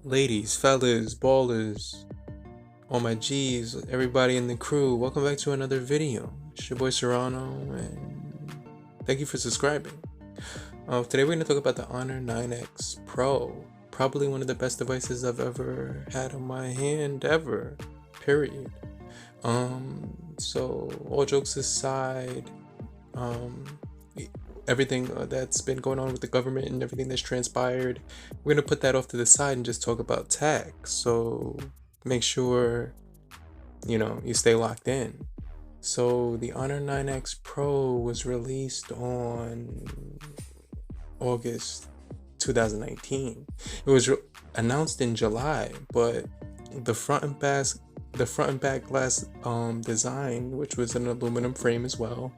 Ladies, fellas, ballers, all my G's, everybody in the crew, welcome back to another video. It's your boy Serrano, and thank you for subscribing. Today we're going to talk about the Honor 9X Pro. Probably one of the best devices I've ever had on my hand, ever. Period. So all jokes aside, everything that's been going on with the government and everything that's transpired, we're going to put that off to the side and just talk about tech. So make sure, you stay locked in. So the Honor 9X Pro was released on August 2019. It was announced in July, but the front and back glass design, which was an aluminum frame as well,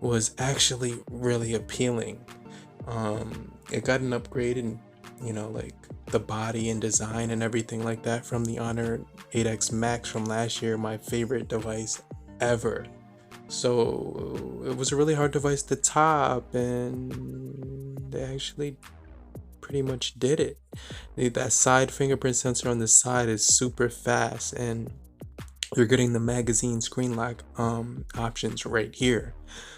was actually really appealing. It got an upgrade in, like the body and design and everything like that from the Honor 8X Max from last year, my favorite device ever. So it was a really hard device to top, and they actually pretty much did it. That side fingerprint sensor on the side is super fast, and you're getting the magazine screen lock options right here.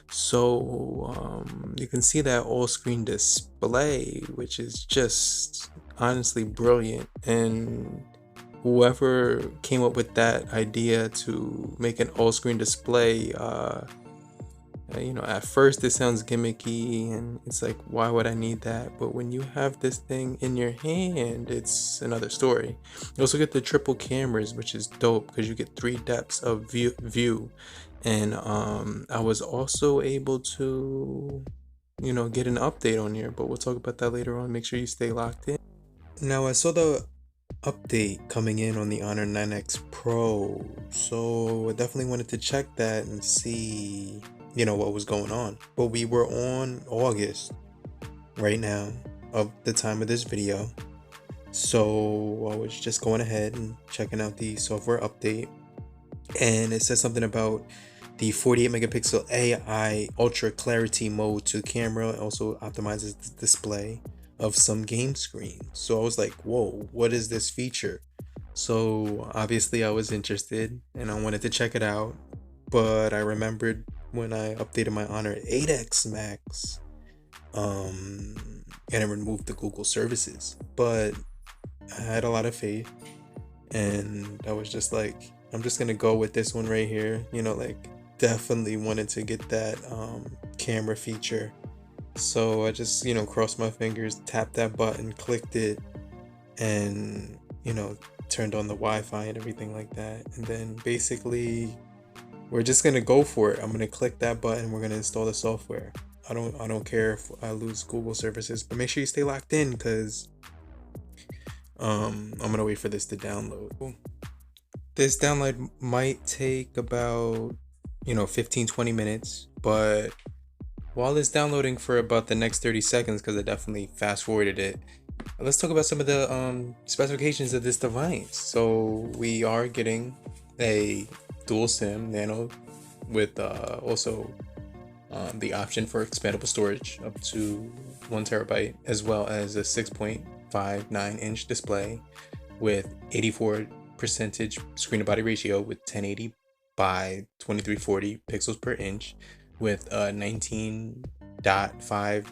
So you can see that all screen display, which is just honestly brilliant. And whoever came up with that idea to make an all screen display, at first it sounds gimmicky and it's like, why would I need that? But when you have this thing in your hand, it's another story. You also get the triple cameras, which is dope because you get 3 depths of view. And I was also able to, get an update on here, but we'll talk about that later on. Make sure you stay locked in. Now, I saw the update coming in on the Honor 9X Pro, so I definitely wanted to check that and see what was going on. But we were on August right now of the time of this video, so I was just going ahead and checking out the software update, and it says something about the 48 megapixel AI ultra clarity mode to camera. It also optimizes the display of some game screens. So I was like, whoa, what is this feature? So obviously I was interested and I wanted to check it out, but I remembered when I updated my Honor 8X Max, and I removed the Google services. But I had a lot of faith, and I was just like, I'm just gonna go with this one right here. Definitely wanted to get that camera feature. So I just, crossed my fingers, tapped that button, clicked it, and, turned on the Wi-Fi and everything like that. And then basically we're just gonna go for it. I'm gonna click that button. We're gonna install the software. I don't care if I lose Google services, but make sure you stay locked in because I'm gonna wait for this to download. This download might take about 15-20 minutes, but while it's downloading for about the next 30 seconds, because I definitely fast forwarded it, let's talk about some of the specifications of this device. So we are getting a dual SIM nano with also the option for expandable storage up to 1 terabyte, as well as a 6.59 inch display with 84% screen to body ratio with 1080 by 2340 pixels per inch, with a 19.5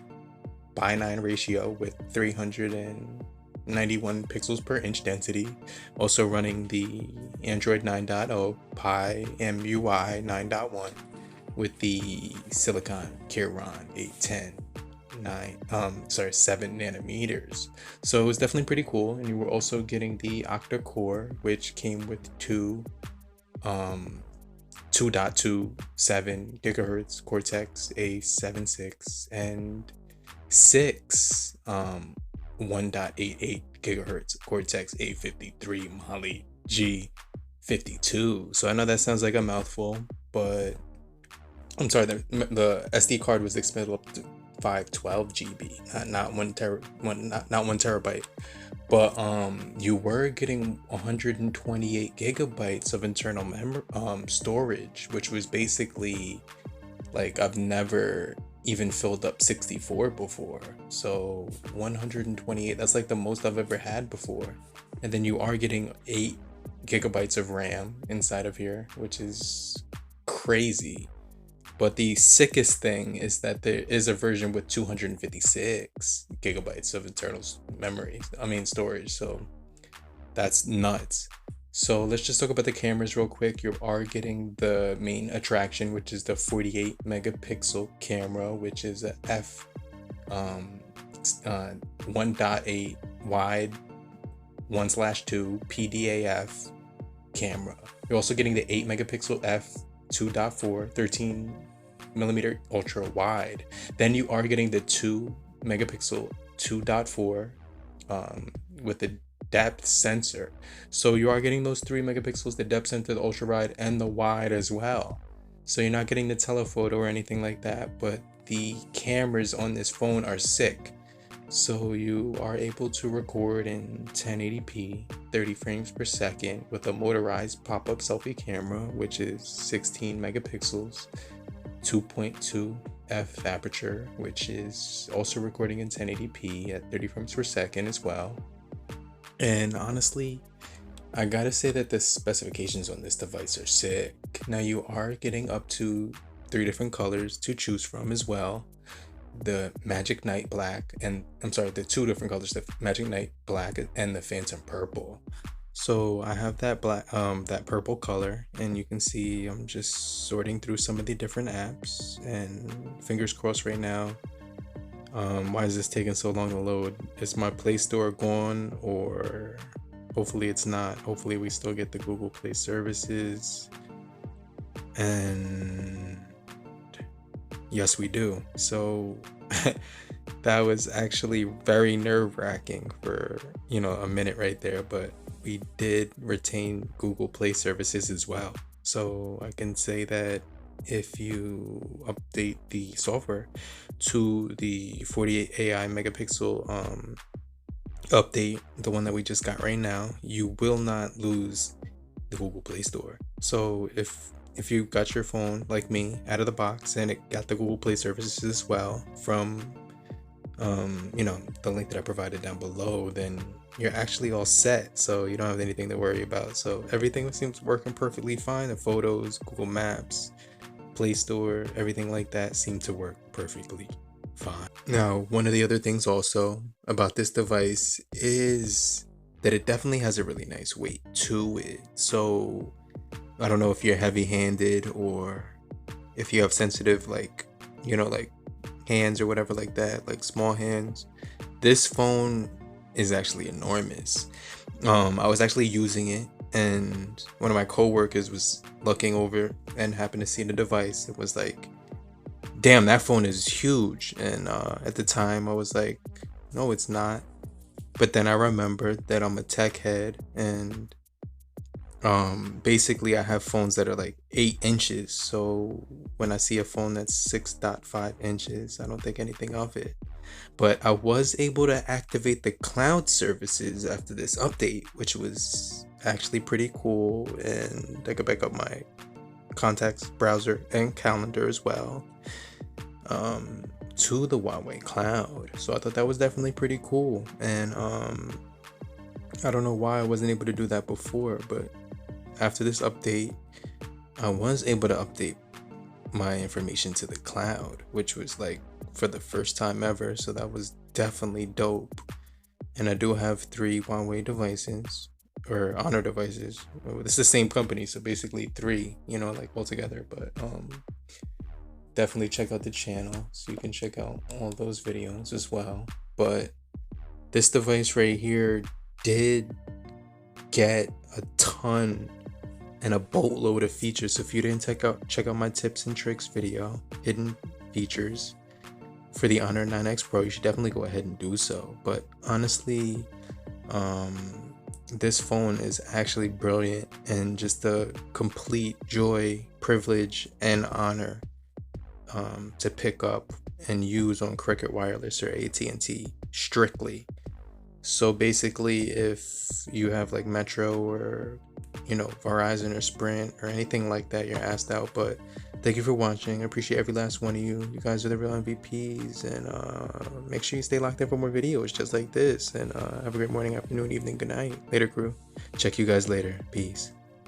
by 9 ratio with 391 pixels per inch density. Also running the Android 9.0 Pie MUI 9.1 with the Hisilicon Kirin 7 nanometers. So it was definitely pretty cool. And you were also getting the Octa core, which came with 2.27 gigahertz Cortex A76 and 6 1.88 gigahertz Cortex A53 Mali G52. So I know that sounds like a mouthful, but I'm sorry, the SD card was expandable up to 512 GB, not 1 terabyte. But you were getting 128 gigabytes of internal storage, which was basically like, I've never even filled up 64 before. So 128, that's like the most I've ever had before. And then you are getting 8 gigabytes of RAM inside of here, which is crazy. But the sickest thing is that there is a version with 256 gigabytes of internal storage. So that's nuts. So let's just talk about the cameras real quick. You are getting the main attraction, which is the 48 megapixel camera, which is a f 1.8 wide 1/2 PDAF camera. You're also getting the 8 megapixel f 2.4 13 millimeter ultra wide. Then you are getting the 2 megapixel 2.4 with the depth sensor. So you are getting those 3 megapixels, the depth sensor, the ultra wide, and the wide as well. So you're not getting the telephoto or anything like that, but the cameras on this phone are sick. So you are able to record in 1080p 30 frames per second with a motorized pop-up selfie camera, which is 16 megapixels, 2.2 f aperture, which is also recording in 1080p at 30 frames per second as well. And honestly, I gotta say that the specifications on this device are sick. Now you are getting up to 3 different colors to choose from as well. The Magic Night Black, and the 2 different colors, the Magic Night Black and the Phantom Purple. So I have that black, that purple color, and you can see I'm just sorting through some of the different apps, and fingers crossed right now. Why is this taking so long to load? Is my Play Store gone, or hopefully it's not. Hopefully we still get the Google Play services, and yes, we do. So that was actually very nerve-wracking for, a minute right there, but we did retain Google Play services as well. So I can say that if you update the software to the 48 AI megapixel update, the one that we just got right now, you will not lose the Google Play Store. So if you got your phone like me out of the box and it got the Google Play services as well from the link that I provided down below, then you're actually all set. So you don't have anything to worry about. So everything seems working perfectly fine. The photos, Google Maps, Play Store, everything like that seemed to work perfectly fine. Now, one of the other things also about this device is that it definitely has a really nice weight to it. So I don't know if you're heavy-handed or if you have sensitive, like hands or whatever like that, like small hands. This phone is actually enormous. I was actually using it, and one of my coworkers was looking over and happened to see the device. It was like, damn, that phone is huge. And at the time I was like, no, it's not. But then I remembered that I'm a tech head, and basically I have phones that are like 8 inches. So when I see a phone that's 6.5 inches, I don't think anything of it. But I was able to activate the cloud services after this update, which was actually pretty cool. And I could back up my contacts, browser, and calendar as well to the Huawei cloud. So I thought that was definitely pretty cool. And I don't know why I wasn't able to do that before, but after this update, I was able to update my information to the cloud, which was like for the first time ever. So that was definitely dope. And I do have 3 Huawei devices, or Honor devices. It's the same company, so basically 3, like altogether. But definitely check out the channel so you can check out all those videos as well. But this device right here did get a ton and a boatload of features. So if you didn't check out my tips and tricks video, hidden features for the Honor 9X Pro, you should definitely go ahead and do so. But honestly, this phone is actually brilliant and just a complete joy, privilege, and honor to pick up and use on Cricket Wireless or AT&T strictly. So basically, if you have like Metro or Verizon or Sprint or anything like that, you're asked out. But Thank you for watching. I appreciate every last one of you. You guys are the real MVPs, and make sure you stay locked in for more videos just like this. And have a great morning, afternoon, evening, good night. Later, crew. Check you guys later. Peace.